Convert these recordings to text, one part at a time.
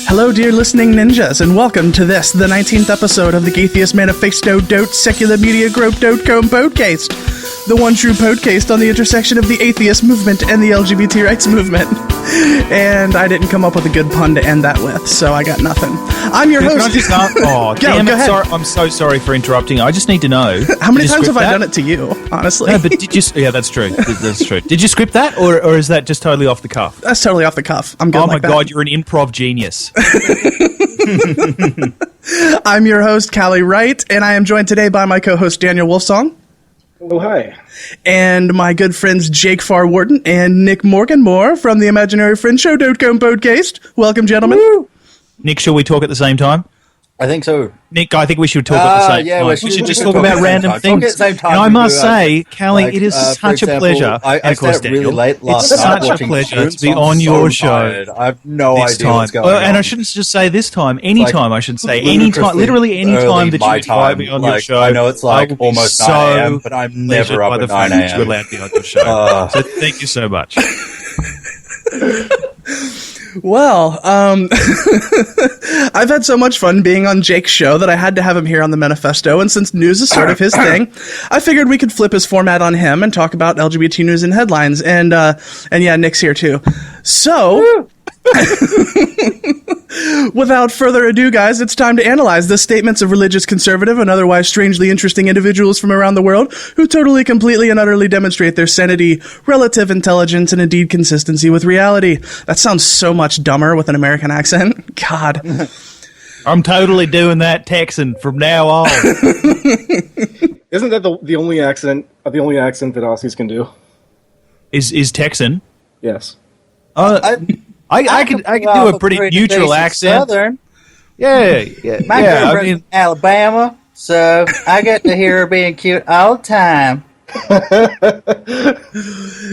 Hello, dear listening ninjas, and welcome to this, the 19th episode of the Gaytheists Manifesto Secular Media Group Podcast, the one true podcast on the intersection of the atheist movement and the LGBT rights movement. And I didn't come up with a good pun to end that with, so I got nothing. I'm your host. Damn it! Sorry, I'm so sorry for interrupting. I just need to know. How many times have I done it to you, honestly? No, but did you? Yeah, that's true. That's true. Did you script that, or is that just totally off the cuff? That's totally off the cuff. I'm good. Oh my god, you're an improv genius. I'm your host, Callie Wright, and I am joined today by my co-host Daniel Wolfsong. Oh, hi. And my good friends Jake Farr-Wharton and Nick Morganmore from the Imaginary Friend Show.com podcast. Welcome, gentlemen. Woo. Nick, shall we talk at the same time? I think so. Nick, I think we should talk at the same time. We should just talk about random things. At the same time, and I must say, Callie, it is such a pleasure. I stayed up really late last night. It's such a pleasure to be on your show. I have no idea what's going on. And I shouldn't just say this time. Anytime, I should say. Anytime, literally any time that you invite me on your show. I know it's like almost 9 a.m., but I'm never up at 9 a.m. to allow me on your show. So thank you so much. Well, I've had so much fun being on Jake's show that I had to have him here on the Manifesto, and since news is sort of his thing, I figured we could flip his format on him and talk about LGBT news and headlines, and yeah, Nick's here too. So, without further ado, guys, it's time to analyze the statements of religious, conservative, and otherwise strangely interesting individuals from around the world who totally, completely, and utterly demonstrate their sanity, relative intelligence, and indeed consistency with reality. That sounds so much dumber with an American accent. God. I'm totally doing that Texan from now on. Isn't that the only accent that Aussies can do? Is Texan? Yes. I could do a pretty neutral accent. Southern. Yeah. My girlfriend's from Alabama, so I get to hear her being cute all the time.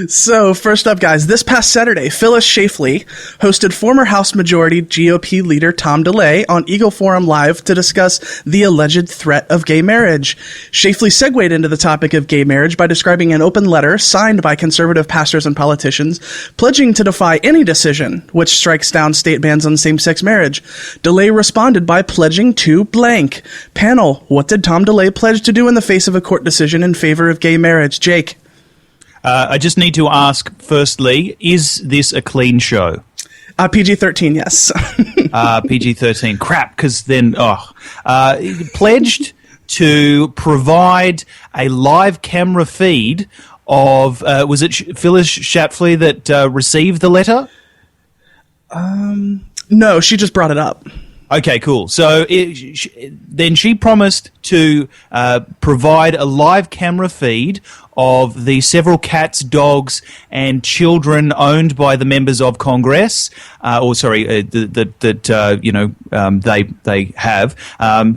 So, first up, guys, this past Saturday, Phyllis Schlafly hosted former House Majority GOP leader Tom DeLay on Eagle Forum Live to discuss the alleged threat of gay marriage. Schlafly segued into the topic of gay marriage by describing an open letter signed by conservative pastors and politicians pledging to defy any decision which strikes down state bans on same-sex marriage. DeLay responded by pledging to blank. Panel, what did Tom DeLay pledge to do in the face of a court decision in favor of gay marriage? Jake? I just need to ask, firstly, is this a clean show? PG-13, yes. PG-13. Crap, because then, pledged to provide a live camera feed of, was it Phyllis Schlafly that received the letter? No, she just brought it up. Okay, cool. So then she promised to provide a live camera feed of the several cats, dogs, and children owned by the members of Congress, they have.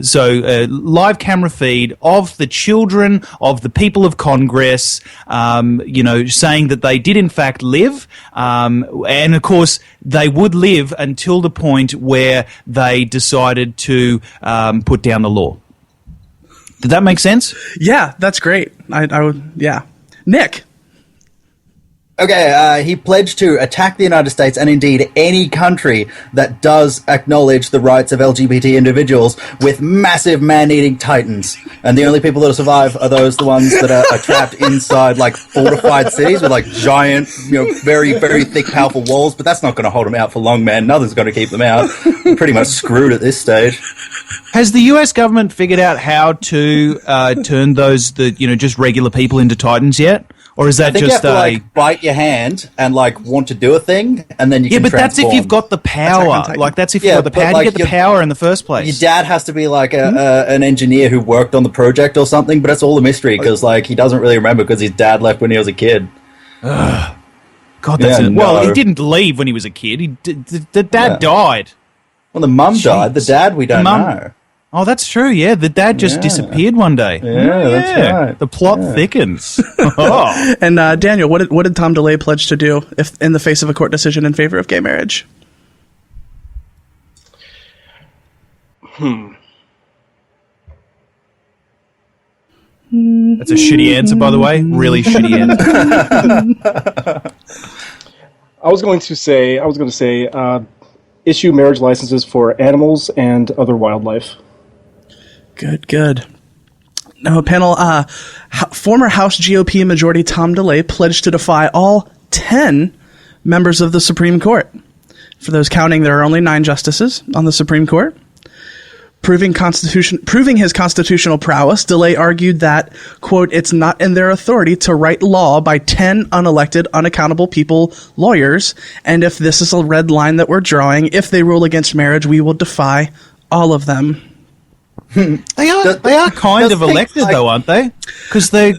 So live camera feed of the children of the people of Congress, saying that they did in fact live, and of course they would live until the point where they decided to put down the law. Did that make sense? Yeah, that's great. I would, yeah. Nick? Okay, he pledged to attack the United States and indeed any country that does acknowledge the rights of LGBT individuals with massive man-eating titans. And the only people that will survive are the ones that are trapped inside, like, fortified cities with, like, giant, very, very thick, powerful walls. But that's not going to hold them out for long, man. Nothing's going to keep them out. We're pretty much screwed at this stage. Has the US government figured out how to turn those, just regular people into titans yet? Or is that I think just you have to, bite your hand and, want to do a thing, and then you can transform. That's if you've got the power. That's if you've got the power. How do you get the power in the first place? Your dad has to be, an engineer who worked on the project or something, but that's all a mystery, because, he doesn't really remember because his dad left when he was a kid. God, that's Well, he didn't leave when he was a kid. The dad died. Well, the mum died. The dad, we don't know. Oh, that's true, yeah. The dad just disappeared one day. Yeah, that's right. The plot thickens. Oh. And Daniel, what did Tom DeLay pledge to do if in the face of a court decision in favor of gay marriage? That's a shitty answer, by the way. Really shitty answer. I was going to say issue marriage licenses for animals and other wildlife. Good. Now, panel, former House GOP Majority Tom DeLay pledged to defy all 10 members of the Supreme Court. For those counting, there are only 9 justices on the Supreme Court. Proving his constitutional prowess, DeLay argued that, quote, it's not in their authority to write law by 10 unelected, unaccountable people, lawyers, and if this is a red line that we're drawing, if they rule against marriage, we will defy all of them. They are kind of elected, though, aren't they? Because they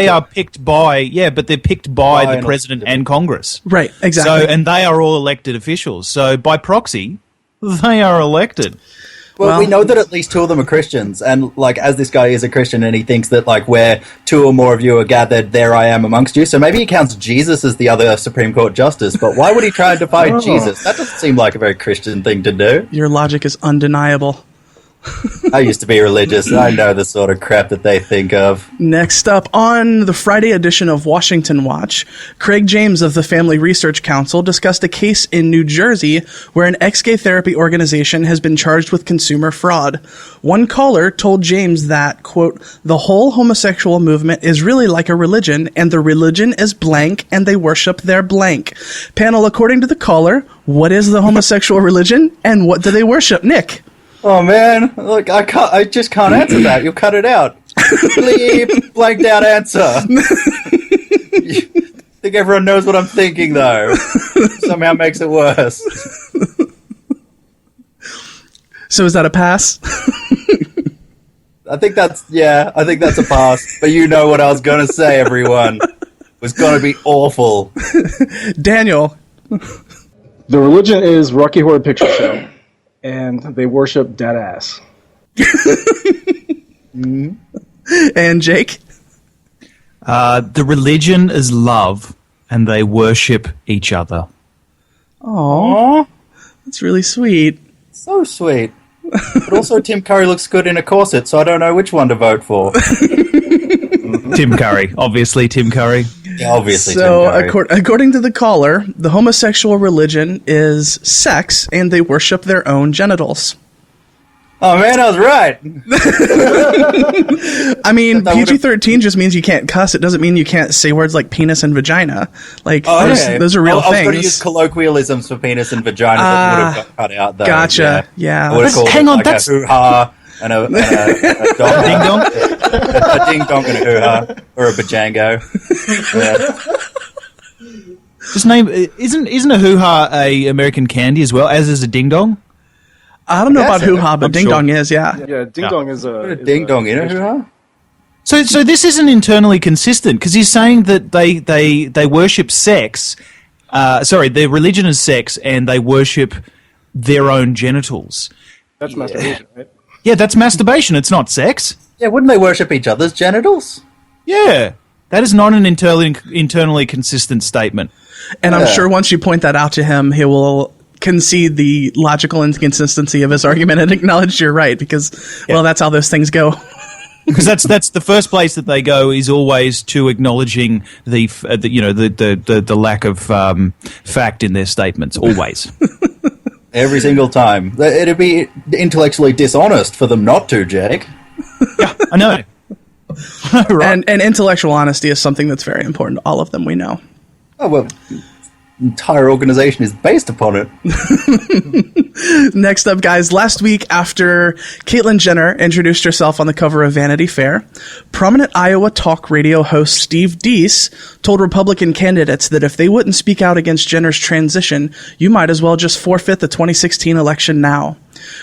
are picked by, but they're picked by the president and Congress. Right, exactly. So, and they are all elected officials. So by proxy, they are elected. Well, we know that at least 2 of them are Christians, and like as this guy is a Christian, and he thinks that like where 2 or more of you are gathered, there I am amongst you. So maybe he counts Jesus as the other Supreme Court justice. But why would he try and defy Jesus? That doesn't seem like a very Christian thing to do. Your logic is undeniable. I used to be religious. I know the sort of crap that they think of. Next up, on the Friday edition of Washington Watch, Craig James of the Family Research Council discussed a case in New Jersey where an ex-gay therapy organization has been charged with consumer fraud. One caller told James that, quote, the whole homosexual movement is really like a religion, and the religion is blank, and they worship their blank. Panel, according to the caller, what is the homosexual religion, and what do they worship? Nick? Oh man, look, I just can't answer that. You'll cut it out. Bleep, blanked out answer. Think everyone knows what I'm thinking though. Somehow makes it worse. So is that a pass? I think that's a pass. But you know what I was gonna say, everyone. It was gonna be awful. Daniel. The religion is Rocky Horror Picture Show, and they worship dead ass. And Jake? The religion is love, and they worship each other. Aww. That's really sweet. So sweet. But also Tim Curry looks good in a corset, so I don't know which one to vote for. Tim Curry. Obviously, Tim Curry. Yeah, obviously So, Tim Curry. according to the caller, the homosexual religion is sex, and they worship their own genitals. Oh man, I was right. I mean, PG-13 just means you can't cuss. It doesn't mean you can't say words like penis and vagina. Like, those are real things. I was going to use colloquialisms for penis and vagina, but would have got cut out though. Gotcha. Yeah. I would have called hang it on, like that's... a hoo-ha and a dong. Ding dong? A ding-dong and a hoo-ha. Or a bajango. Yeah. His name... Isn't a hoo-ha a American candy as well, as is a ding dong? I don't know about hoo-ha, but ding-dong is, yeah. Yeah, ding-dong is a... Ding-dong in a hoo-ha? So this isn't internally consistent, because he's saying that they worship sex. Their religion is sex, and they worship their own genitals. That's masturbation, right? Yeah, that's masturbation. It's not sex. Yeah, wouldn't they worship each other's genitals? Yeah. That is not an internally consistent statement. And I'm sure once you point that out to him, he will concede the logical inconsistency of his argument and acknowledge you're right, because, well, that's how those things go. Because that's the first place that they go is always to acknowledging the lack of fact in their statements. Always, every single time. It'd be intellectually dishonest for them not to, Jake. Yeah, I know. Right. And intellectual honesty is something that's very important to all of them. We know. Oh well. Entire organization is based upon it. Next up, guys, last week after Caitlyn Jenner introduced herself on the cover of Vanity Fair, prominent Iowa talk radio host Steve Deese told Republican candidates that if they wouldn't speak out against Jenner's transition, you might as well just forfeit the 2016 election now.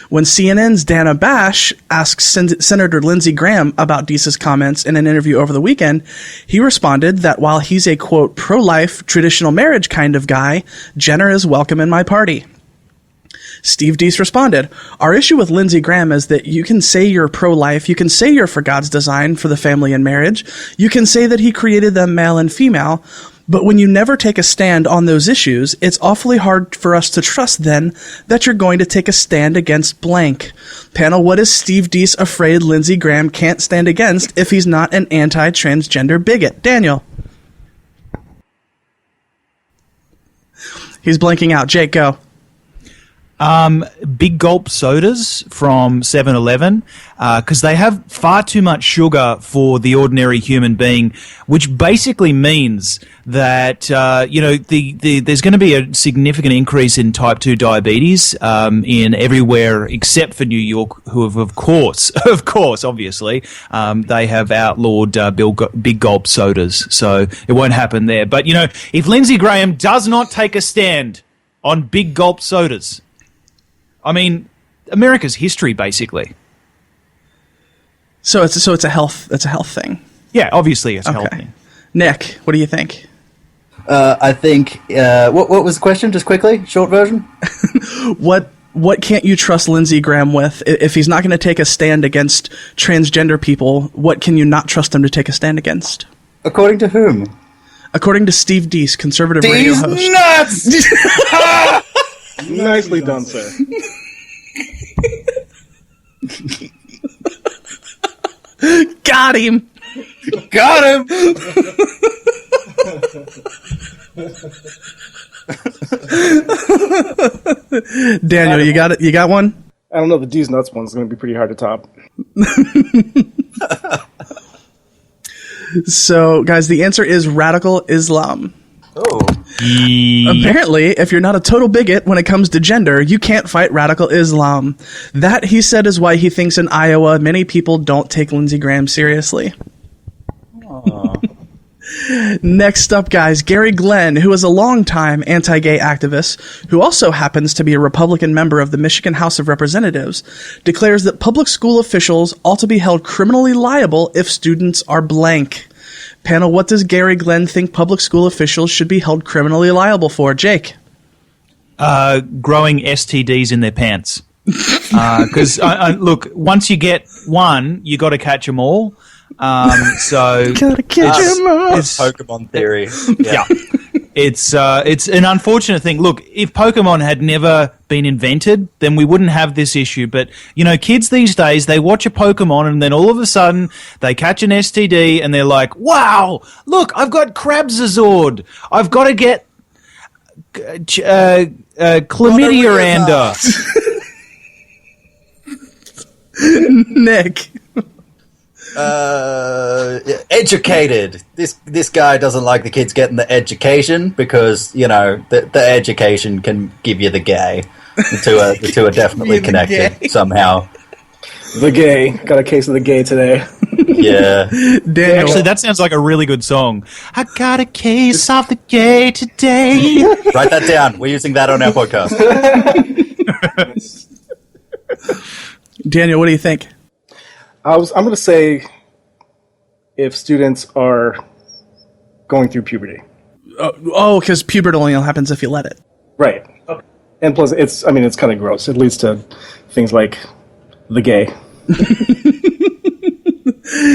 When CNN's Dana Bash asked Senator Lindsey Graham about Deese's comments in an interview over the weekend, he responded that while he's a, quote, pro-life, traditional marriage kind of guy, Jenner is welcome in my party. Steve Deese responded, our issue with Lindsey Graham is that you can say you're pro-life, you can say you're for God's design for the family and marriage, you can say that he created them male and female, but when you never take a stand on those issues, it's awfully hard for us to trust then that you're going to take a stand against blank. Panel, what is Steve Deese afraid Lindsey Graham can't stand against if he's not an anti-transgender bigot? Daniel. He's blanking out. Jake, go. Big gulp sodas from 7-Eleven, because they have far too much sugar for the ordinary human being, which basically means that there's going to be a significant increase in type 2 diabetes in everywhere except for New York, who have of course obviously they have outlawed big gulp sodas, so it won't happen there. But if Lindsey Graham does not take a stand on big gulp sodas, I mean, America's history, basically. So it's a health thing. Yeah, obviously it's a health thing. Nick, what do you think? I think what was the question? Just quickly, short version. What can't you trust Lindsey Graham with? If he's not going to take a stand against transgender people, what can you not trust him to take a stand against? According to whom? According to Steve Deese, conservative radio host. Nuts! Nicely done, sir. Got him. Got him. Daniel, you got it. You got one? I don't know. The D's nuts one's going to be pretty hard to top. So, guys, the answer is radical Islam. Oh. Apparently, if you're not a total bigot when it comes to gender, you can't fight radical Islam. That, he said, is why he thinks in Iowa many people don't take Lindsey Graham seriously. Next up, guys, Gary Glenn, who is a longtime anti-gay activist, who also happens to be a Republican member of the Michigan House of Representatives, declares that public school officials ought to be held criminally liable if students are blank. Panel, what does Gary Glenn think public school officials should be held criminally liable for? Jake? Growing STDs in their pants. Because, look, once you get one, you got to catch them all. So gotta catch him all. It's Pokemon theory. Yeah. It's an unfortunate thing. Look, if Pokemon had never been invented, then we wouldn't have this issue. But, kids these days, they watch a Pokemon and then all of a sudden they catch an STD and they're like, wow, look, I've got Crabzazord. I've got to get chlamydia-ander. Nick? Educated. This guy doesn't like the kids getting the education because the education can give you the gay. The two are definitely connected somehow. The gay. Got a case of the gay today. Yeah. Daniel. Actually, that sounds like a really good song. I got a case of the gay today. Write that down. We're using that on our podcast. Daniel, what do you think? I'm going to say if students are going through puberty. Because puberty only happens if you let it. Right. Okay. And plus, it's kind of gross. It leads to things like the gay.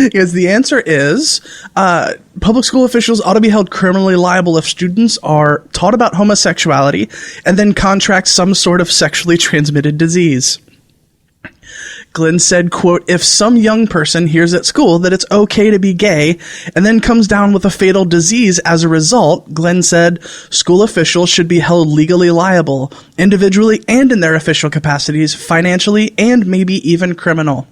Because the answer is public school officials ought to be held criminally liable if students are taught about homosexuality and then contract some sort of sexually transmitted disease. Glenn said, quote, if some young person hears at school that it's okay to be gay and then comes down with a fatal disease as a result, Glenn said, school officials should be held legally liable, individually and in their official capacities, financially, and maybe even criminal.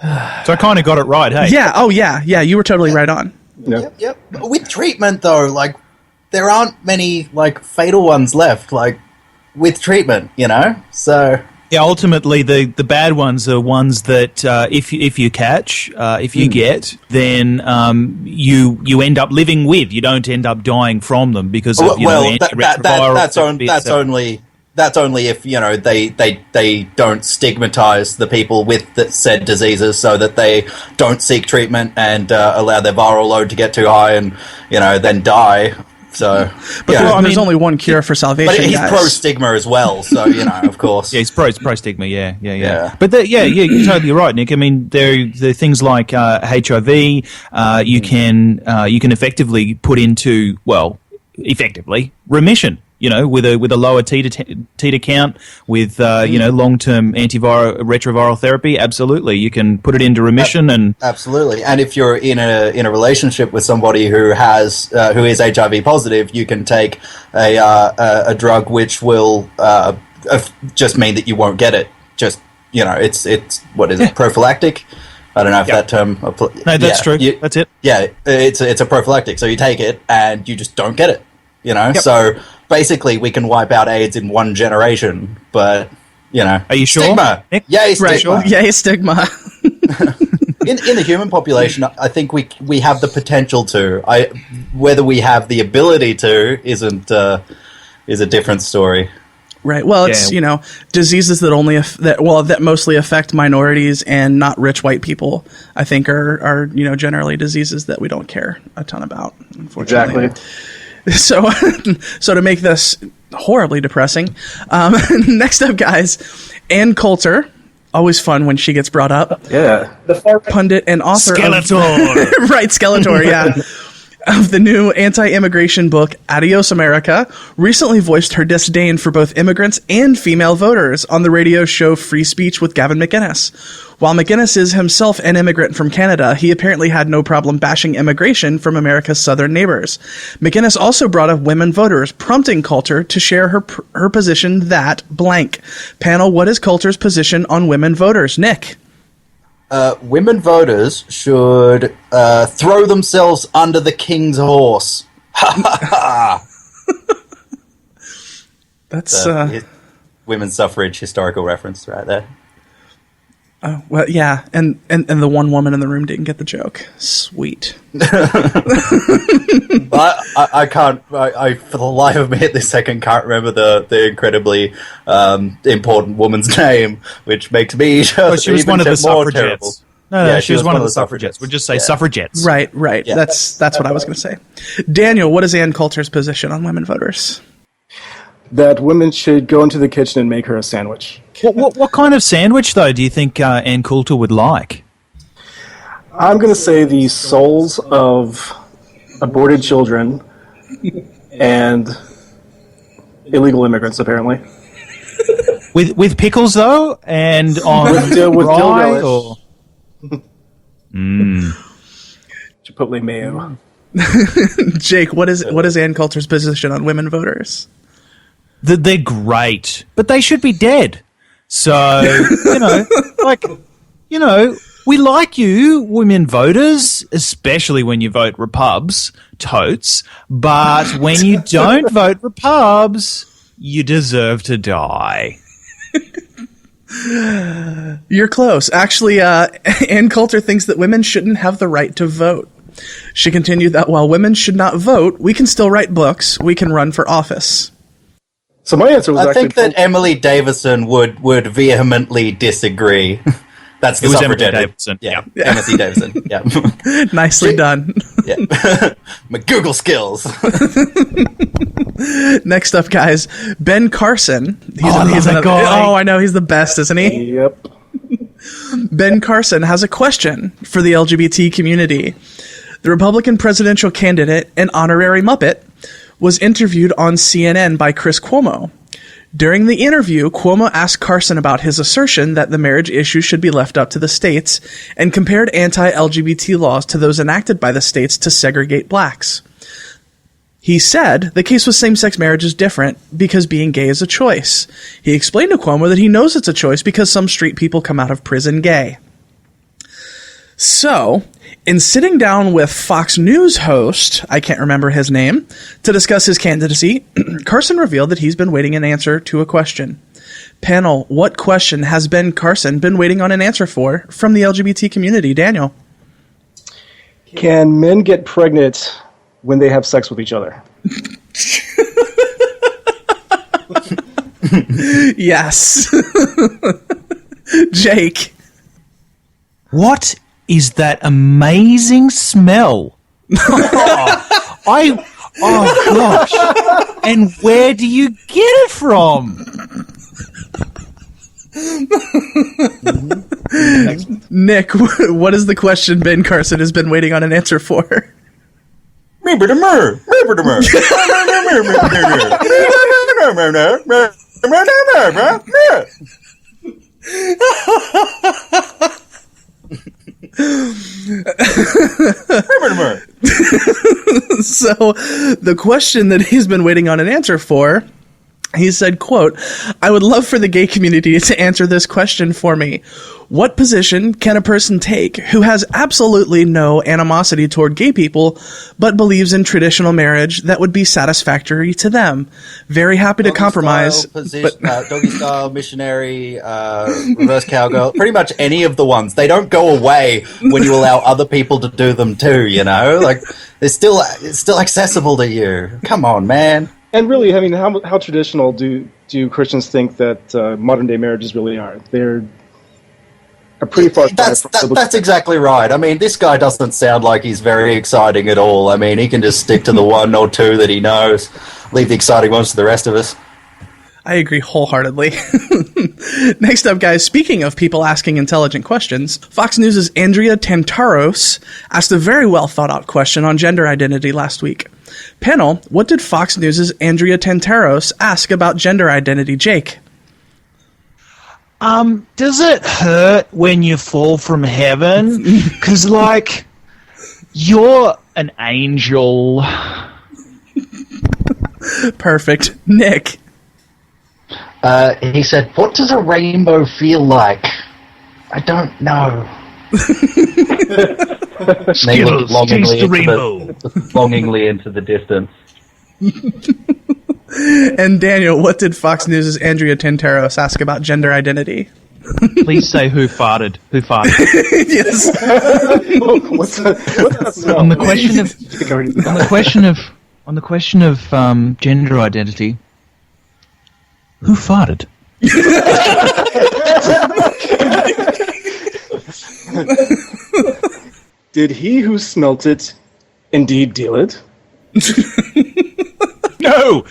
So I kind of got it right, hey? Yeah, oh yeah, you were totally right on. Yep. With treatment, though, there aren't many, fatal ones left, with treatment, so... Yeah, ultimately, the bad ones are ones that if you catch, if you get, then you end up living with. You don't end up dying from them because of antiretroviral. That's only if they don't stigmatize the people with said diseases, so that they don't seek treatment and allow their viral load to get too high and then die. So, there's only one cure for salvation. But he's guys. pro stigma as well, so of course. Yeah, he's pro stigma. Yeah. But you're totally right, Nick. I mean, there are things like HIV. You can effectively put into effectively remission. with a lower titer count, with long-term retroviral therapy, absolutely, you can put it into remission. And absolutely. And if you're in a relationship with somebody who is HIV positive, you can take a drug which will just mean that you won't get it. Just it's what is it, prophylactic? I don't know if that term. No, that's true. That's it. Yeah, it's a prophylactic. So you take it and you just don't get it. Yep. So basically, we can wipe out AIDS in one generation. But are you sure? Stigma. Nick? Yay, stigma. Right. Sure. Yay, stigma. in the human population, I think we have the potential to. Whether we have the ability to is a different story. Right. Well, it's diseases that mostly affect minorities and not rich white people. I think are generally diseases that we don't care a ton about. Unfortunately. Exactly. So to make this horribly depressing, next up, guys, Ann Coulter. Always fun when she gets brought up. Yeah. The far pundit and author Skeletor. Right, Skeletor. Yeah. Of the new anti-immigration book, Adios America, recently voiced her disdain for both immigrants and female voters on the radio show Free Speech with Gavin McInnes. While McInnes is himself an immigrant from Canada, he apparently had no problem bashing immigration from America's southern neighbors. McInnes also brought up women voters, prompting Coulter to share her position that blank. Panel, what is Coulter's position on women voters? Nick? Women voters should throw themselves under the king's horse. That's women's suffrage historical reference right there. Well, yeah, and the one woman in the room didn't get the joke. Sweet. I can't. I for the life of me at this second can't remember the incredibly important woman's name, which makes me just she was one of the suffragettes. No, she was one of the suffragettes. We'll just say suffragettes. Right. Yeah. That's what I was going to say. Daniel, what is Ann Coulter's position on women voters? That women should go into the kitchen and make her a sandwich. What kind of sandwich, though, do you think Ann Coulter would like? I'm going to say the souls of aborted children and illegal immigrants, apparently. With pickles, though, and on with dill rye, relish. or Chipotle mayo. Jake, what is Ann Coulter's position on women voters? They're great, but they should be dead. So, we like you, women voters, especially when you vote Repubs, totes, but when you don't vote Repubs, you deserve to die. You're close. Actually, Ann Coulter thinks that women shouldn't have the right to vote. She continued that while women should not vote, we can still write books, we can run for office. So my answer was I actually... think that Emily Davison would vehemently disagree. That's the suffragette. Emily Davison. Yeah. Emily Davison. Yeah. Nicely done. Yeah. My Google skills. Next up, guys, Ben Carson. Guy. I know, he's the best, isn't he? Yep. Ben Carson has a question for the LGBT community. The Republican presidential candidate and honorary Muppet was interviewed on CNN by Chris Cuomo. During the interview, Cuomo asked Carson about his assertion that the marriage issue should be left up to the states and compared anti-LGBT laws to those enacted by the states to segregate blacks. He said the case with same-sex marriage is different because being gay is a choice. He explained to Cuomo that he knows it's a choice because some straight people come out of prison gay. So, in sitting down with Fox News host, I can't remember his name, to discuss his candidacy, Carson revealed that he's been waiting an answer to a question. Panel, what question has Ben Carson been waiting on an answer for from the LGBT community? Daniel? Can men get pregnant when they have sex with each other? Yes. Jake? What is that amazing smell? Oh gosh. And where do you get it from? Nick, what is the question Ben Carson has been waiting on an answer for? So the question that he's been waiting on an answer for, he said, quote, "I would love for the gay community to answer this question for me. What position can a person take who has absolutely no animosity toward gay people, but believes in traditional marriage that would be satisfactory to them? Very happy to compromise." Doggy style, missionary, reverse cowgirl, pretty much any of the ones. They don't go away when you allow other people to do them too, you know? Like, it's still accessible to you. Come on, man. And really, I mean, how traditional do Christians think that modern day marriages really are? They're a pretty far. That's exactly right. I mean, this guy doesn't sound like he's very exciting at all. I mean, he can just stick to the one or two that he knows. Leave the exciting ones to the rest of us. I agree wholeheartedly. Next up, guys, speaking of people asking intelligent questions, Fox News' Andrea Tantaros asked a very well thought out question on gender identity last week. Panel, what did Fox News' Andrea Tantaros ask about gender identity, Jake? Does it hurt when you fall from heaven? Because, like, you're an angel. Perfect. Nick? He said, "What does a rainbow feel like? I don't know." They look longingly into the distance. And Daniel, what did Fox News' Andrea Tantaros ask about gender identity? Please say who farted. Who farted? Yes. What's that smell? On the question of gender identity, who farted? Did he who smelt it indeed deal it? No!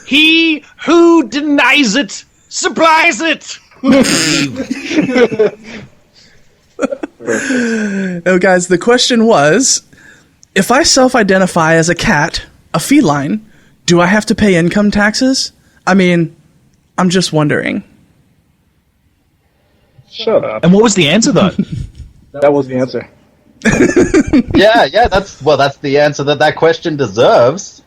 He who denies it supplies it! No, guys, the question was, if I self-identify as a cat, a feline, do I have to pay income taxes? I mean, I'm just wondering. Shut up. And what was the answer, though? That was the answer. Yeah, that's the answer that question deserves.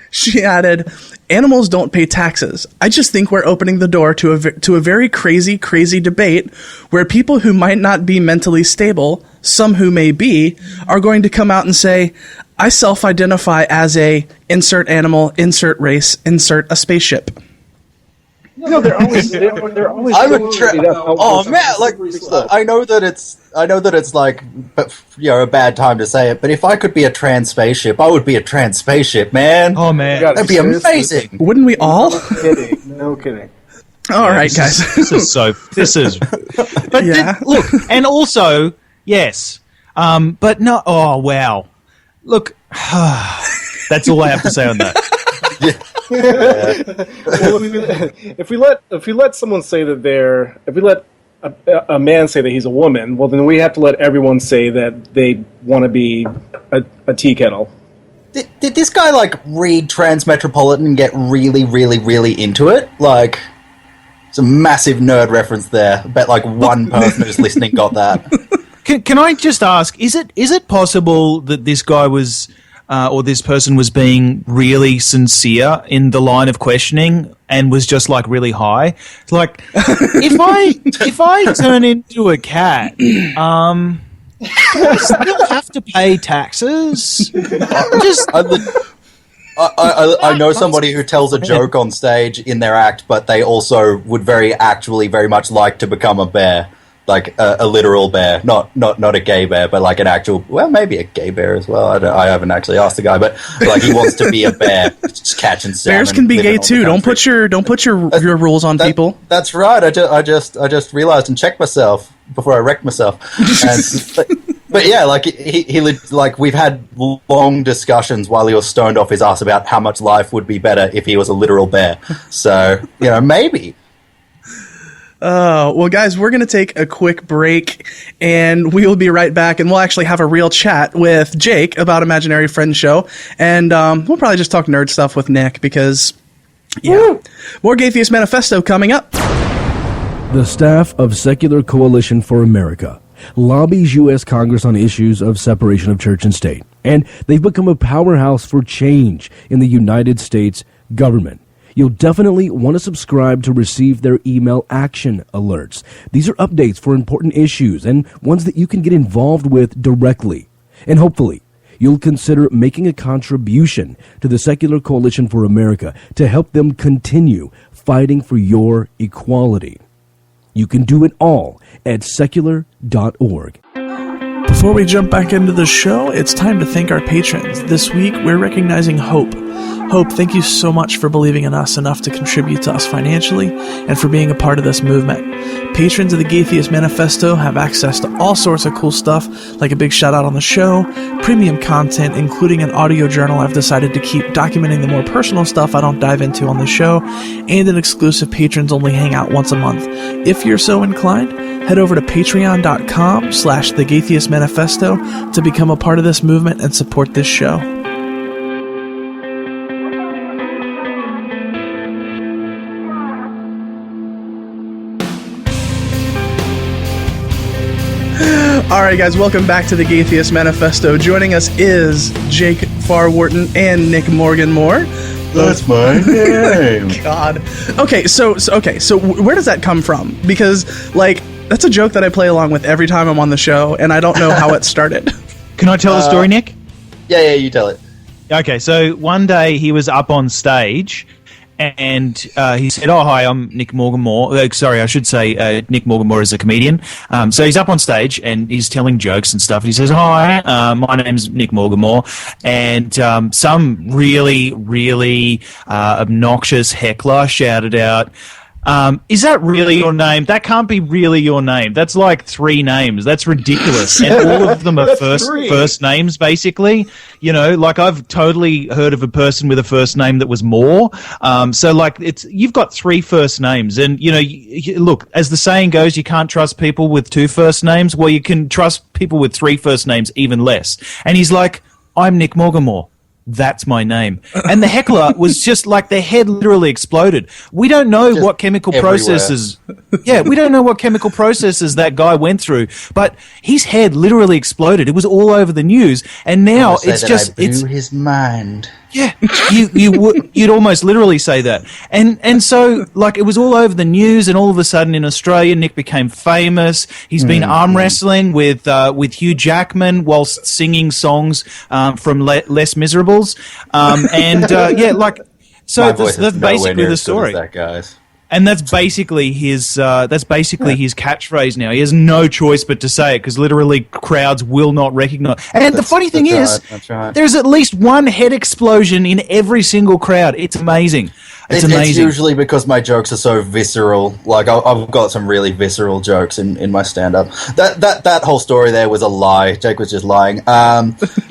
She added, "Animals don't pay taxes. I just think we're opening the door to a very crazy debate where people who might not be mentally stable, some who may be, are going to come out and say, I self-identify as a insert animal, insert race, insert a spaceship." No, they're always. I would. Oh man, like I know that it's like, a bad time to say it. But if I could be a trans spaceship, I would be a trans spaceship, man. Oh man, that'd be amazing. Wouldn't we all? No kidding. All right, guys. This is. But Yeah. look, and also yes, but no. Oh wow, look. That's all I have to say on that. Well, if we let someone say that if we let a man say that he's a woman, well, then we have to let everyone say that they want to be a tea kettle. Did this guy read Transmetropolitan and get really, really, really into it? Like, it's a massive nerd reference there. I bet one person who's listening got that. Can I just ask? Is it possible that this guy was? Or this person was being really sincere in the line of questioning and was just really high. It's like, if I turn into a cat, do I still have to pay taxes? I know somebody who tells a joke on stage in their act, but they also would very much like to become a bear. Like a literal bear, not a gay bear, but an actual. Well, maybe a gay bear as well. I haven't actually asked the guy, but he wants to be a bear, just catching salmon. Bears can be gay too. Don't put your rules on people. That's right. I just realized and checked myself before I wrecked myself. But yeah, we've had long discussions while he was stoned off his ass about how much life would be better if he was a literal bear. So maybe. Well, guys, we're going to take a quick break, and we will be right back, and we'll actually have a real chat with Jake about Imaginary Friends Show, and we'll probably just talk nerd stuff with Nick, because, more Gaytheist Manifesto coming up. The staff of Secular Coalition for America lobbies U.S. Congress on issues of separation of church and state, and they've become a powerhouse for change in the United States government. You'll definitely want to subscribe to receive their email action alerts. These are updates for important issues and ones that you can get involved with directly. And hopefully, you'll consider making a contribution to the Secular Coalition for America to help them continue fighting for your equality. You can do it all at secular.org. Before we jump back into the show, it's time to thank our patrons. This week, we're recognizing Hope. Hope, thank you so much for believing in us enough to contribute to us financially and for being a part of this movement. Patrons of the Gaytheist Manifesto have access to all sorts of cool stuff, like a big shout out on the show, premium content, including an audio journal I've decided to keep documenting the more personal stuff I don't dive into on the show, and an exclusive patrons-only hangout once a month. If you're so inclined, head over to patreon.com/The Gaytheist Manifesto to become a part of this movement and support this show. All right, guys, welcome back to the Gaytheist Manifesto. Joining us is Jake Farr-Wharton and Nick Morgan-Moore. That's my name. God. Okay, so where does that come from? Because, like, that's a joke that I play along with every time I'm on the show, and I don't know how it started. Can I tell the story, Nick? Yeah, you tell it. Okay, so one day he was up on stage and he said, "Oh, hi, I'm Nick Morgan-Moore." Sorry, I should say Nick Morgan-Moore is a comedian. So he's up on stage and he's telling jokes and stuff. And he says, "Hi, my name's Nick Morgan-Moore." And some really, really obnoxious heckler shouted out, "Is that really your name? That can't be really your name. That's like 3 names. That's ridiculous." And all of them are first names, basically. You know, like I've totally heard of a person with a first name that was Moore. So like you've got 3 first names, and you know, look, as the saying goes, you can't trust people with 2 first names. Well, you can trust people with 3 first names even less. And he's like, "I'm Nick Morgan-Moore. That's my name." And the heckler was just like, their head literally exploded. We don't know just what chemical processes. Yeah, we don't know what chemical processes that guy went through, but his head literally exploded. It was all over the news, and now it's just blew his mind. Yeah, you'd almost literally say that, and so like it was all over the news, and all of a sudden in Australia, Nick became famous. He's been arm wrestling with Hugh Jackman whilst singing songs from Les Miserables, yeah, like so that's basically the story. That guys. And that's basically his catchphrase now. He has no choice but to say it because literally crowds will not recognize. And the funny thing is, there's at least one head explosion in every single crowd. It's amazing. It's amazing. It's usually because my jokes are so visceral. Like I've got some really visceral jokes in my stand-up. That whole story there was a lie. Jake was just lying.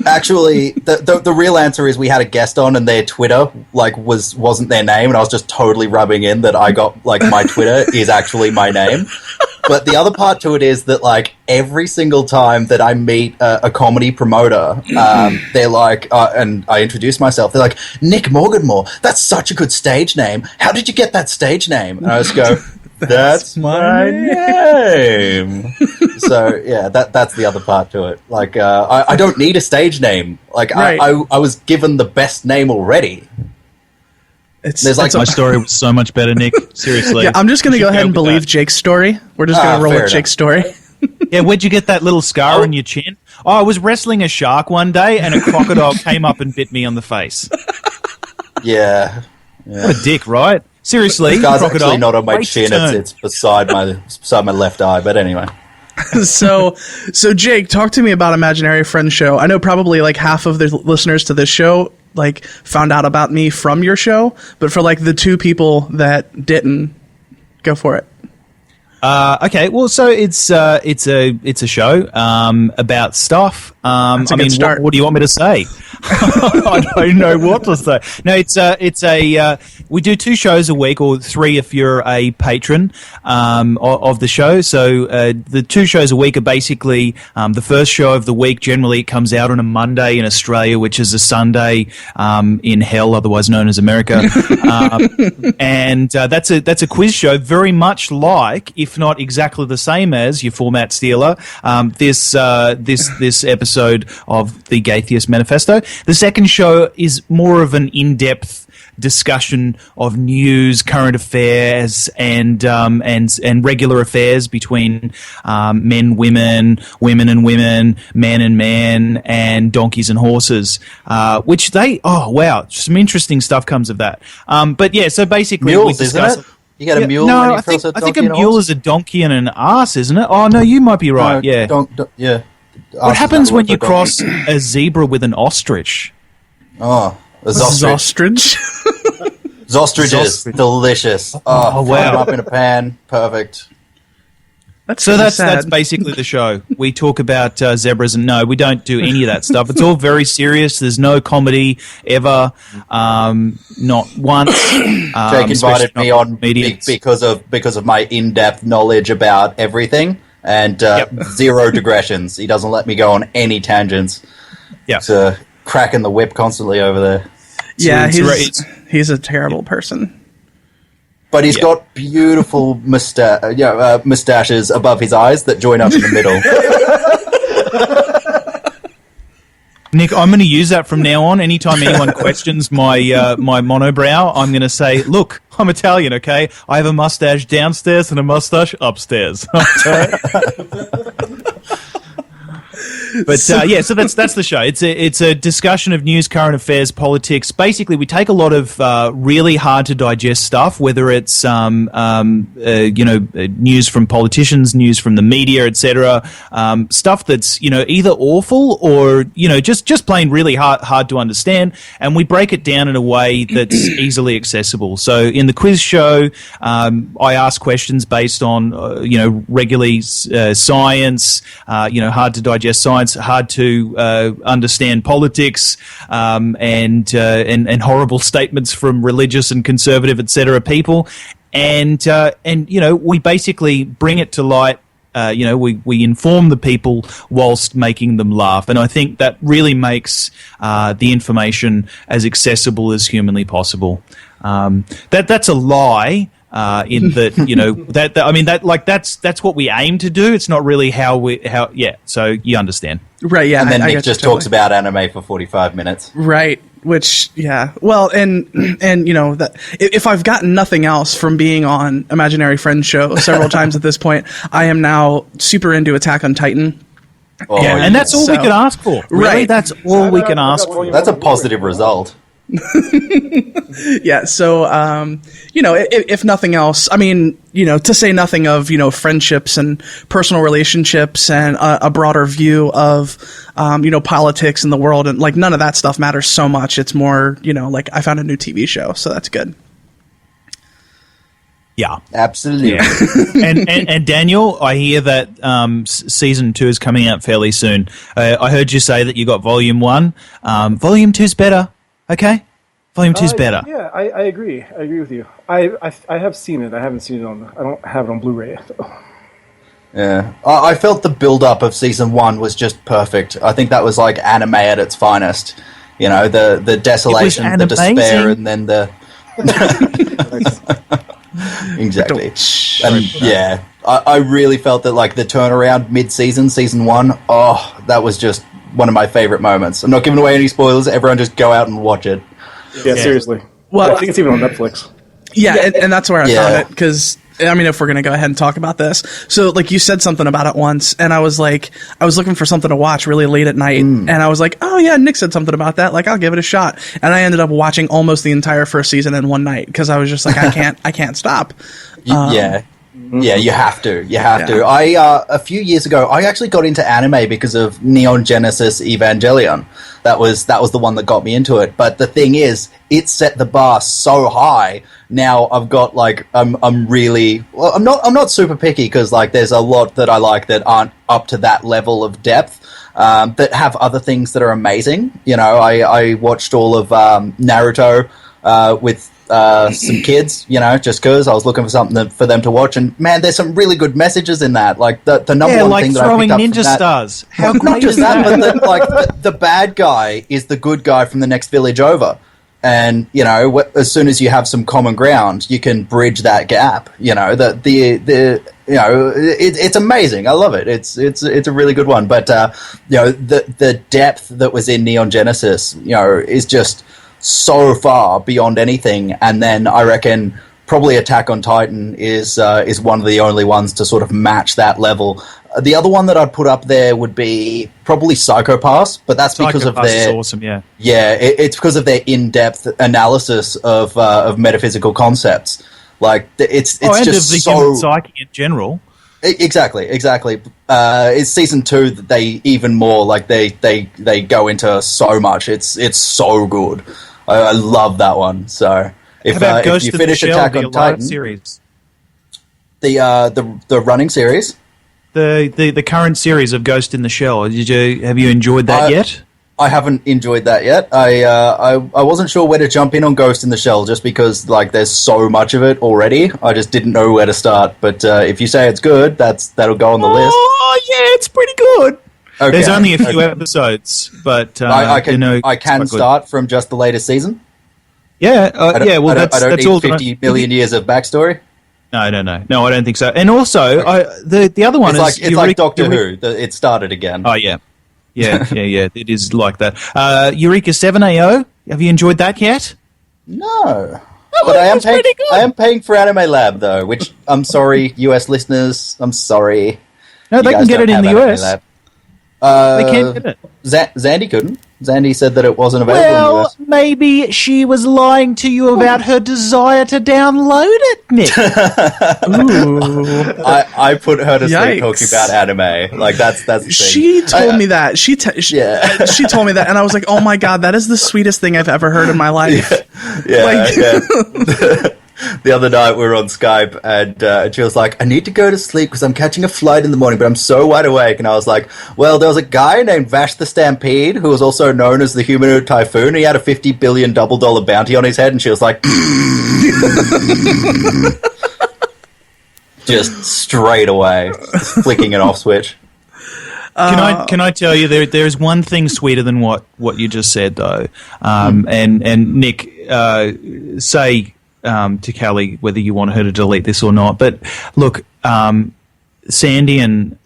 Actually, the real answer is we had a guest on and their Twitter wasn't their name, and I was just totally rubbing in that I got like my Twitter is actually my name. But the other part to it is that like every single time that I meet a comedy promoter, they're like, and I introduce myself, they're like, "Nick Morgan-Moore, that's such a good stage name. How did you get that stage name?" And I just go, "That's my name." So yeah, that's the other part to it. Like I don't need a stage name. Like right. I was given the best name already. My story was so much better, Nick. Seriously. Yeah, I'm just going to go ahead and believe Jake's story. We're just going to roll with Jake's story. Yeah, where'd you get that little scar on your chin? Oh, I was wrestling a shark one day, and a crocodile came up and bit me on the face. Yeah. What a dick, right? Seriously, this guy's actually not on my chin; it's beside my left eye. But anyway. So Jake, talk to me about Imaginary Friends Show. I know probably like half of the listeners to this show like found out about me from your show, but for like the 2 people that didn't, go for it. Okay, well, so it's a show about stuff. That's a good start. What do you want me to say? I don't know what to say. No, we do 2 shows a week, or 3 if you're a patron of the show. So the 2 shows a week are basically the first show of the week. Generally, it comes out on a Monday in Australia, which is a Sunday in hell, otherwise known as America. And that's a quiz show, very much like, if not exactly the same as, your format stealer, this episode of the Gaytheists Manifesto. The second show is more of an in-depth discussion of news, current affairs, and regular affairs between men, women, women and women, man and man, and donkeys and horses. Some interesting stuff comes of that. But yeah, so basically, mules, isn't it? You got a mule? No, I think a mule is a donkey and an ass, isn't it? Oh no, you might be right. No, yeah. What happens when you cross a zebra with an ostrich? Oh, a Zostrich. Zostriches, delicious. Oh wow! Up in a pan, perfect. That's basically the show. We talk about zebras, and no, we don't do any of that stuff. It's all very serious. There's no comedy ever, not onch. Jake invited me on because of my in-depth knowledge about everything and 0 digressions. He doesn't let me go on any tangents. Yeah, it's cracking the whip constantly over there. Yeah, he's a terrible person. But he's got beautiful mustaches above his eyes that join up in the middle. Nick, I'm going to use that from now on. Anytime anyone questions my monobrow, I'm going to say, look, I'm Italian, okay? I have a mustache downstairs and a mustache upstairs. Okay? But so that's the show. It's a discussion of news, current affairs, politics. Basically, we take a lot of really hard to digest stuff, whether it's news from politicians, news from the media, etc. Stuff that's either awful or just plain really hard to understand, and we break it down in a way that's easily accessible. So in the quiz show, I ask questions based on regularly science, hard to digest science, hard to understand politics, and horrible statements from religious and conservative, etc. people, and we basically bring it to light. We inform the people whilst making them laugh, and I think that really makes the information as accessible as humanly possible. That's a lie. In that, that's what we aim to do. It's not really so you understand. Right, yeah. And then Nick just talks about anime for 45 minutes. Right, which, yeah. Well, and that if I've gotten nothing else from being on Imaginary Friends show several times at this point, I am now super into Attack on Titan. Oh, yeah, and that's all we can ask for. Really? Right. That's all we can ask for. That's a positive result. Yeah, so if nothing else, I mean, to say nothing of friendships and personal relationships and a broader view of politics in the world, and like none of that stuff matters so much. It's more like I found a new TV show, so that's good. Yeah, absolutely. Yeah. and Daniel, I hear that season 2 is coming out fairly soon. I heard you say that you got volume 1. Volume 2's better. Okay, volume 2's better. Yeah, I agree. I agree with you. I have seen it. I haven't seen it I don't have it on Blu-ray yet. Yeah, I felt the build-up of season 1 was just perfect. I think that was like anime at its finest. The desolation, the despair, and then the exactly. And yeah, I really felt that like the turnaround mid-season, season 1. Oh, that was just one of my favorite moments. I'm not giving away any spoilers. Everyone just go out and watch it. Yeah, seriously. Well, I think it's even on Netflix. Yeah, and that's where I found it, because I mean, if we're gonna go ahead and talk about this, so like you said something about it once, and I was looking for something to watch really late at night, and I was like, oh yeah, Nick said something about that, like I'll give it a shot, and I ended up watching almost the entire first season in one night because I was just like, I can't stop. Yeah. Yeah, you have to. You have to. A few years ago, I actually got into anime because of Neon Genesis Evangelion. That was the one that got me into it. But the thing is, it set the bar so high. Now I've got I'm really I'm not super picky because there's a lot that I like that aren't up to that level of depth. That have other things that are amazing. I watched all of Naruto with some kids, just because I was looking for something for them to watch, and man, there's some really good messages in that. The number one thing that I throwing picked up ninja from that, stars. How not great just is that, that? but the bad guy is the good guy from the next village over. And as soon as you have some common ground, you can bridge that gap. It's amazing. I love it. It's a really good one. But the depth that was in Neon Genesis, is just so far beyond anything. And then I reckon probably Attack on Titan is one of the only ones to sort of match that level. The other one that I'd put up there would be probably Psycho Pass, but that's because of their... is awesome, yeah. Yeah, it's because of their in-depth analysis of metaphysical concepts. It's and just of the so... human psyche in general. Exactly. It's season 2 that they even more, they go into so much. It's so good. I love that one. So if you finish Attack on Titan... series. The running series... The current series of Ghost in the Shell. Have you enjoyed that yet? I haven't enjoyed that yet. I wasn't sure where to jump in on Ghost in the Shell just because there's so much of it already. I just didn't know where to start. But if you say it's good, that'll go on the list. Oh yeah, it's pretty good. Okay. There's only a few episodes, but I can start from just the latest season. Yeah, that's I don't all. Need 50 million years of backstory. No, I don't think so. And also, the other one it's like Doctor Who. It started again. Oh yeah. It is like that. Eureka 7AO. Have you enjoyed that yet? No, but I am paying for Anime Lab though, which I'm sorry, US listeners. I'm sorry. No, they can get it in the US. Lab. They can't get it. Zandy couldn't. Zandy said that it wasn't available in the US. Maybe she was lying to you about her desire to download it, Nick. Ooh. I put her to sleep Yikes. talking about anime. That's the thing. She told me that. She told me that, and I was like, "Oh my god, that is the sweetest thing I've ever heard in my life." Yeah. The other night we were on Skype and she was like, I need to go to sleep because I'm catching a flight in the morning, but I'm so wide awake. And I was like, well, there was a guy named Vash the Stampede who was also known as the Humanoid Typhoon. He had a $50 billion double dollar bounty on his head, and she was like, just straight away, flicking an off switch. Can I tell you there's one thing sweeter than what you just said though, and Nick, say to Callie whether you want her to delete this or not. But look, Zandy and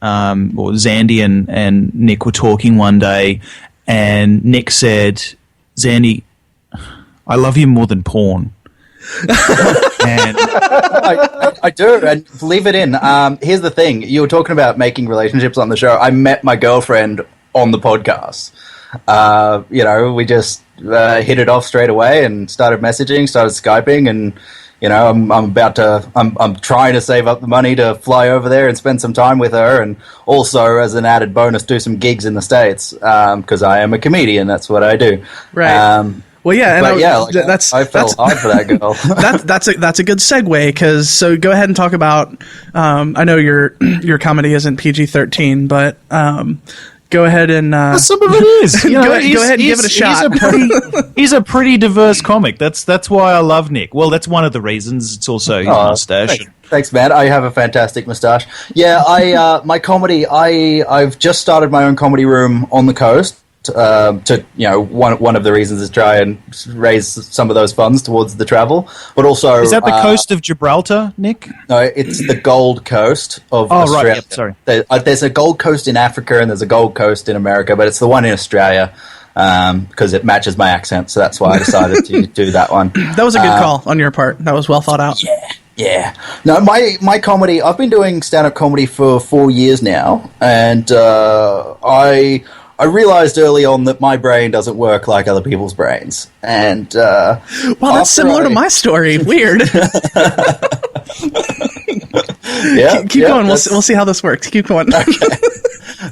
Nick were talking one day, and Nick said, "Zandy, I love you more than porn." And I do, and leave it in. Here's the thing: you were talking about making relationships on the show. I met my girlfriend on the podcast. We just hit it off straight away and started messaging, started Skyping, and I'm trying to save up the money to fly over there and spend some time with her, and also as an added bonus, do some gigs in the States because I am a comedian. That's what I do. Right. Well, yeah, and I felt hard for that girl. that's a good segue because so go ahead and talk about. I know your comedy isn't PG-13, but go ahead and some of it is. Go ahead and give it a shot. He's a pretty diverse comic. That's why I love Nick. Well, that's one of the reasons. It's also his mustache. Thanks, man. I have a fantastic mustache. Yeah, my comedy. I've just started my own comedy room on the coast. One of the reasons is try and raise some of those funds towards the travel, but also is that the coast of Gibraltar, Nick? No, it's the Gold Coast of Australia. Right, yep, sorry. There's a Gold Coast in Africa and there's a Gold Coast in America, but it's the one in Australia because it matches my accent, so that's why I decided to do that one. That was a good call on your part. That was well thought out. Yeah. No, my comedy. I've been doing stand-up comedy for 4 years now, and I realized early on that my brain doesn't work like other people's brains. And well, that's similar to my story. Weird. Yeah, Keep going. We'll see how this works. Keep going.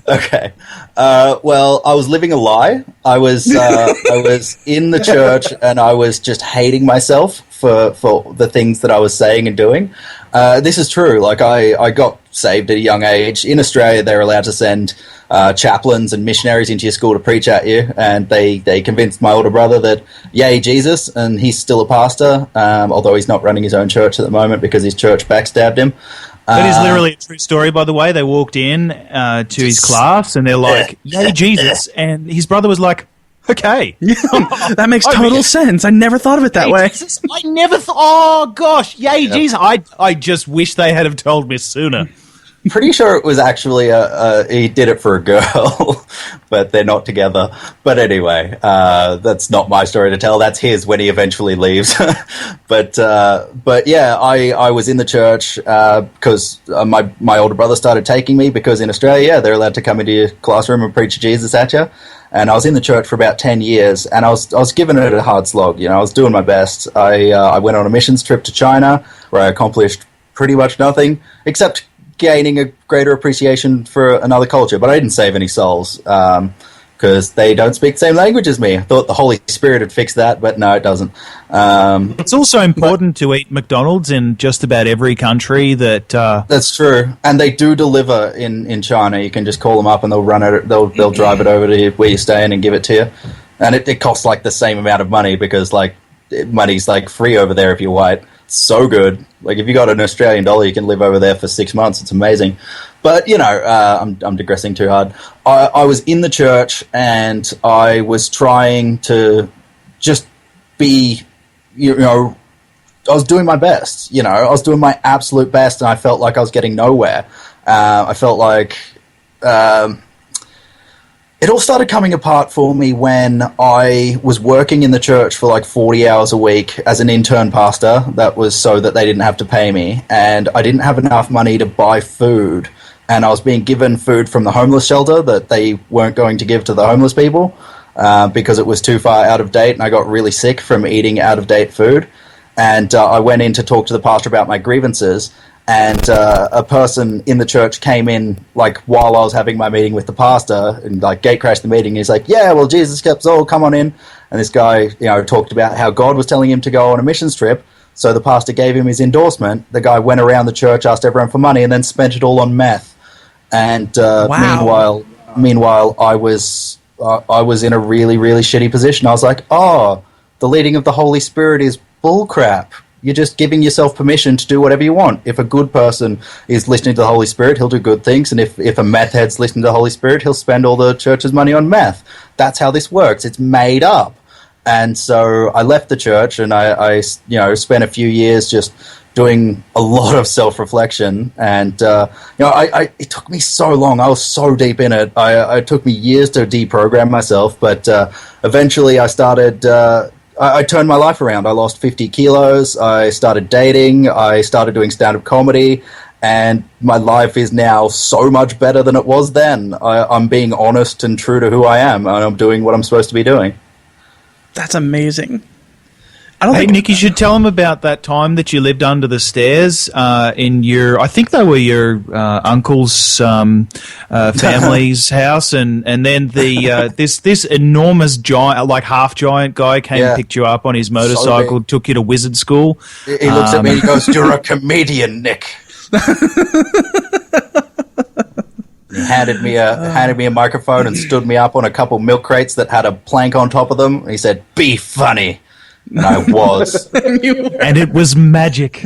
Okay. Well, I was living a lie. I was in the church, and I was just hating myself for the things that I was saying and doing. This is true. Like, I got saved at a young age. In Australia, they're allowed to send chaplains and missionaries into your school to preach at you, and they convinced my older brother that, yay, Jesus, and he's still a pastor, although he's not running his own church at the moment because his church backstabbed him. That is literally a true story, by the way. They walked in to his class, and they're like, yay, Jesus. And his brother was like, okay. That makes total sense. I never thought of it that way. Jesus, I never thought, oh, gosh, yay, Jesus. I just wish they had have told me sooner. Pretty sure it was actually he did it for a girl, but they're not together. But anyway, that's not my story to tell. That's his when he eventually leaves. But yeah, I was in the church because my older brother started taking me, because in Australia they're allowed to come into your classroom and preach Jesus at you. And I was in the church for about 10 years, and I was giving it a hard slog. I was doing my best. I went on a missions trip to China where I accomplished pretty much nothing except gaining a greater appreciation for another culture, but I didn't save any souls because they don't speak the same language as me. I thought the Holy Spirit had fixed that, but no, it doesn't. It's also important to eat McDonald's in just about every country that. That's true, and they do deliver in China. You can just call them up, and they'll run it. They'll drive it over to you, where you're staying and give it to you, and it costs like the same amount of money because money's like free over there if you're white. So good. Like, if you got an Australian dollar, you can live over there for 6 months. It's amazing. But I'm digressing too hard. I was in the church, and I was trying to just be, I was doing my best. I was doing my absolute best, and I felt like I was getting nowhere. I felt like it all started coming apart for me when I was working in the church for like 40 hours a week as an intern pastor. That was so that they didn't have to pay me. And I didn't have enough money to buy food. And I was being given food from the homeless shelter that they weren't going to give to the homeless people because it was too far out of date. And I got really sick from eating out-of-date food. And I went in to talk to the pastor about my grievances. And a person in the church came in, like, while I was having my meeting with the pastor, and, like, gate crashed the meeting. He's like, yeah, well, Jesus kept all, come on in. And this guy, talked about how God was telling him to go on a missions trip. So the pastor gave him his endorsement. The guy went around the church, asked everyone for money, and then spent it all on meth. And Wow. meanwhile, I was in a really, really shitty position. I was like, oh, the leading of the Holy Spirit is bullcrap. You're just giving yourself permission to do whatever you want. If a good person is listening to the Holy Spirit, he'll do good things. And if a meth head's listening to the Holy Spirit, he'll spend all the church's money on meth. That's how this works. It's made up. And so I left the church, and I spent a few years just doing a lot of self-reflection. And, it took me so long. I was so deep in it. It took me years to deprogram myself. But eventually I started... I turned my life around. I lost 50 kilos. I started dating. I started doing stand-up comedy. And my life is now so much better than it was then. I'm being honest and true to who I am. And I'm doing what I'm supposed to be doing. That's amazing. Hey, Nick, you should tell them about that time that you lived under the stairs in your, I think they were your uncle's family's house, and then the this enormous giant, like half giant guy came and picked you up on his motorcycle, took you to wizard school. He looks at me and he goes, "You're a comedian, Nick." He handed me a microphone and stood me up on a couple milk crates that had a plank on top of them. And he said, "Be funny." And I was. And it was magic.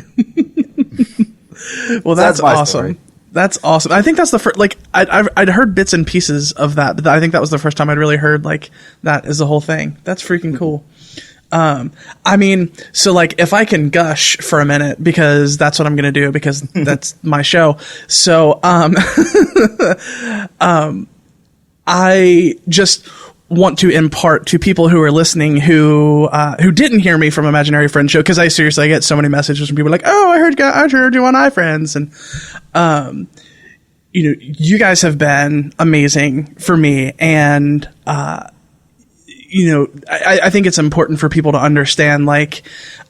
Well, that's awesome. Story. That's awesome. I think that's the first, like, I'd heard bits and pieces of that, but I think that was the first time I'd really heard, like, that is the whole thing. That's freaking cool. I mean, so, like, if I can gush for a minute, because that's what I'm going to do, because that's my show. So, I just want to impart to people who are listening who didn't hear me from Imaginary Friend Show, because I get so many messages from people like, oh, I heard you on iFriends, and you guys have been amazing for me, and I think it's important for people to understand, like,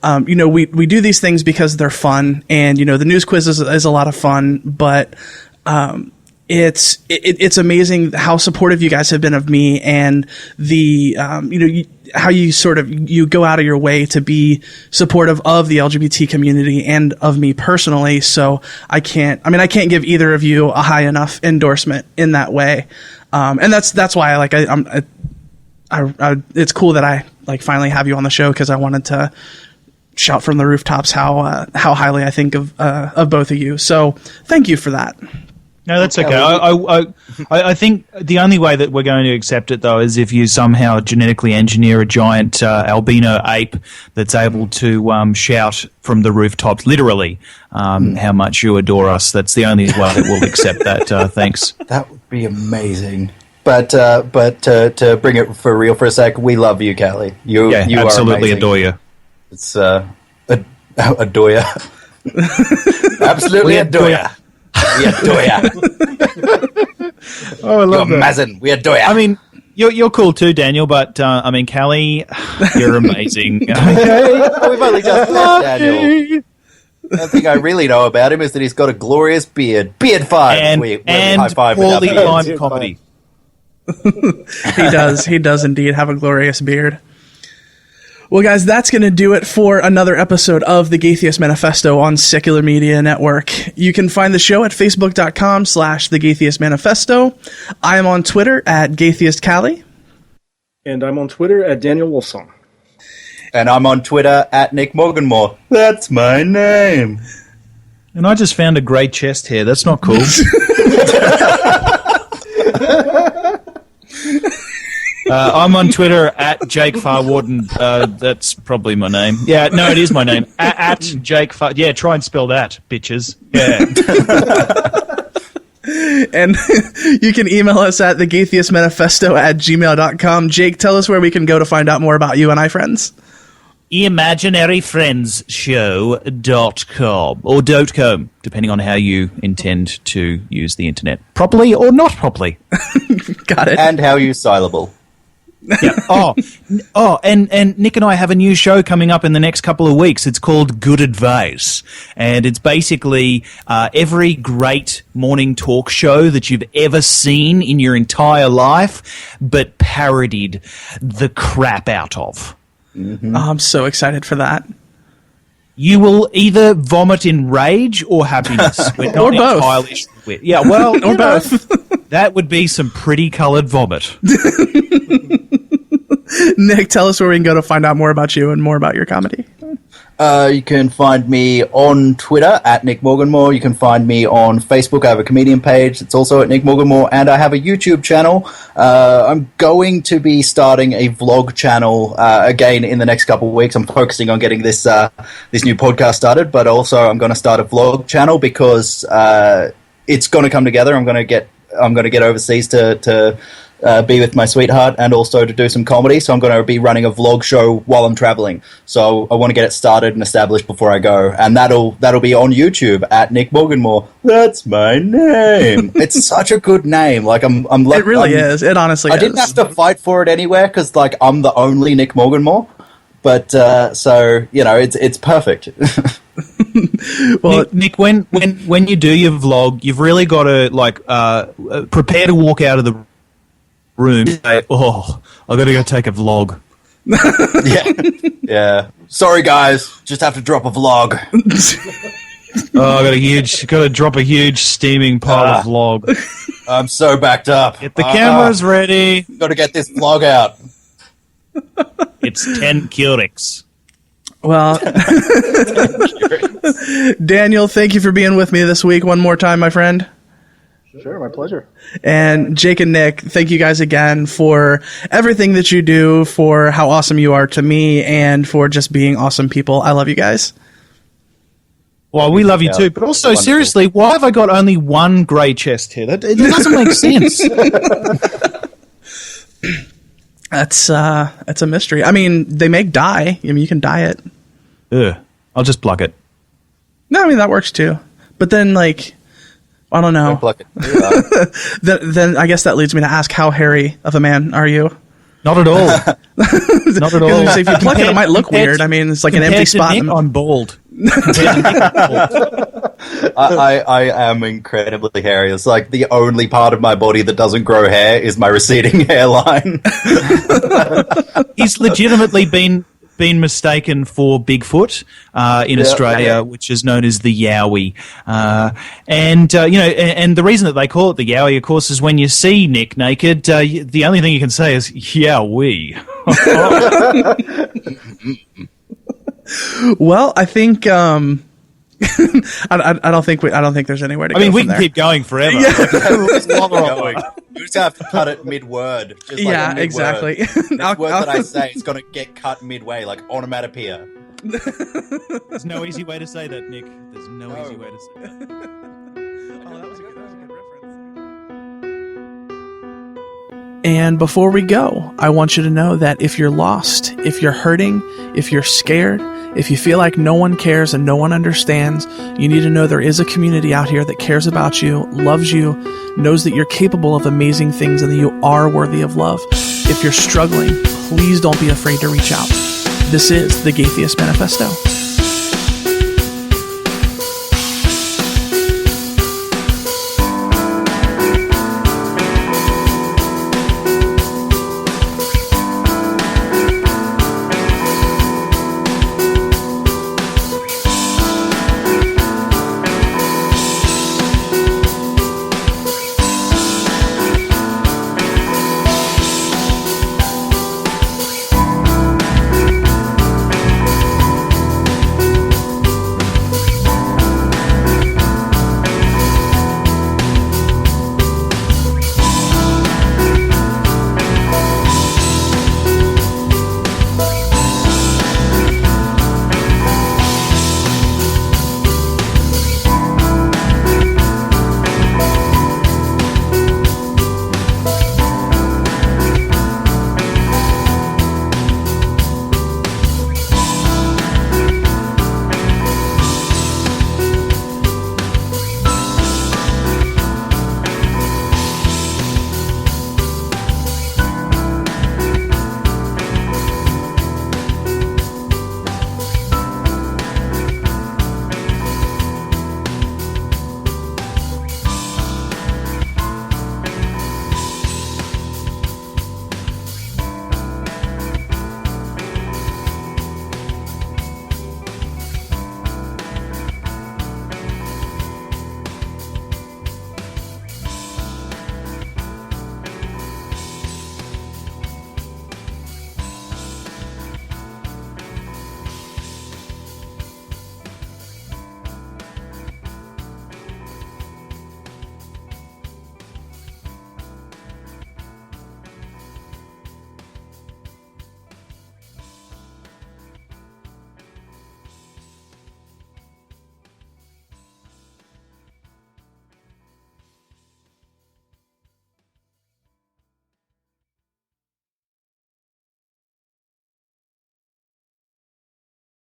we do these things because they're fun, and, the news quiz is a lot of fun, but it's amazing how supportive you guys have been of me, and the how you go out of your way to be supportive of the LGBT community and of me personally. So I can't give either of you a high enough endorsement in that way, and that's why it's cool that I finally have you on the show, because I wanted to shout from the rooftops how highly I think of both of you. So thank you for that. No, that's okay. I think the only way that we're going to accept it, though, is if you somehow genetically engineer a giant albino ape that's able to shout from the rooftops, literally, how much you adore us. That's the only way that we'll accept that. Thanks. That would be amazing. But to bring it for real for a sec, we love you, Callie. You absolutely are amazing. Adore you. It's adore you. Absolutely adore you. We adore ya. Oh, I love that. Mazin, we adore ya. I mean, you're cool too, Daniel, but Callie, you're amazing. We've only just met Daniel. The thing I really know about him is that he's got a glorious beard. Beard five. And poorly timed comedy. He does indeed have a glorious beard. Well, guys, that's going to do it for another episode of the Gaytheist Manifesto on Secular Media Network. You can find the show at facebook.com/the Gaytheist Manifesto. I am on Twitter at GaytheistCallie. And I'm on Twitter at Daniel Wolfsong. And I'm on Twitter at Nick Morganmore. That's my name. And I just found a grey chest hair. That's not cool. I'm on Twitter at Jake Farr-Wharton. That's probably my name. Yeah, no, it is my name. At Jake Farr. Yeah, try and spell that, bitches. Yeah. And you can email us at thegaytheistmanifesto@gmail.com. Jake, tell us where we can go to find out more about you and I Friends. imaginaryfriendsshow.com or .com, depending on how you intend to use the internet. Properly or not properly. Got it. And how you syllable. Yeah. And Nick and I have a new show coming up in the next couple of weeks. It's called Good Advice, and it's basically every great morning talk show that you've ever seen in your entire life, but parodied the crap out of. Mm-hmm. Oh, I'm so excited for that. You will either vomit in rage or happiness. We're not or both. Entirely sure. Yeah, well, or both. That would be some pretty coloured vomit. Nick, tell us where we can go to find out more about you and more about your comedy. You can find me on Twitter at Nick Morganmore. You can find me on Facebook. I have a comedian page. It's also at Nick Morganmore. And I have a YouTube channel. I'm going to be starting a vlog channel again in the next couple of weeks. I'm focusing on getting this new podcast started, but also I'm going to start a vlog channel because it's going to come together. I'm going to get overseas to be with my sweetheart and also to do some comedy. So I'm going to be running a vlog show while I'm traveling. So I want to get it started and established before I go. And that'll be on YouTube at Nick Morganmore. That's my name. It's such a good name. Like it really is. It honestly is. I didn't have to fight for it anywhere because like I'm the only Nick Morganmore. But so it's perfect. Well, Nick, when you do your vlog, you've really got to prepare to walk out of the room. Say, oh, I got to go take a vlog. Yeah. Sorry, guys, just have to drop a vlog. I got to drop a huge steaming pile of vlog. I'm so backed up. Get the cameras ready. Got to get this vlog out. It's 10 Curix. Well, Daniel, thank you for being with me this week one more time, my friend. Sure, my pleasure. And Jake and Nick, thank you guys again for everything that you do, for how awesome you are to me, and for just being awesome people. I love you guys. Well, we love you too, but also, wonderful. Seriously, why have I got only one grey chest here? It doesn't make sense. That's a mystery. I mean, they make dye. I mean, you can dye it. Ugh. I'll just pluck it. No, I mean, that works too. But then, like, I don't know. Don't pluck it. Then I guess that leads me to ask, how hairy of a man are you? Not at all. Not at all. So if you pluck it, it might look weird. I mean, it's like an empty spot. Nick, I'm bald. I am incredibly hairy. It's like the only part of my body that doesn't grow hair is my receding hairline. He's legitimately been mistaken for Bigfoot in Australia, which is known as the Yowie. And the reason that they call it the Yowie, of course, is when you see Nick naked, the only thing you can say is Yowie. Well, I think I don't think there's anywhere to go. I mean, we from can there. keep going forever. We just have to cut it mid-word. Just like a mid-word. Exactly. Next word that I say is going to get cut midway, like onomatopoeia. There's no easy way to say that, Nick. There's no easy way to say that. Oh, that was a good reference. And before we go, I want you to know that if you're lost, if you're hurting, if you're scared, if you feel like no one cares and no one understands, you need to know there is a community out here that cares about you, loves you, knows that you're capable of amazing things and that you are worthy of love. If you're struggling, please don't be afraid to reach out. This is the Gaytheist Manifesto.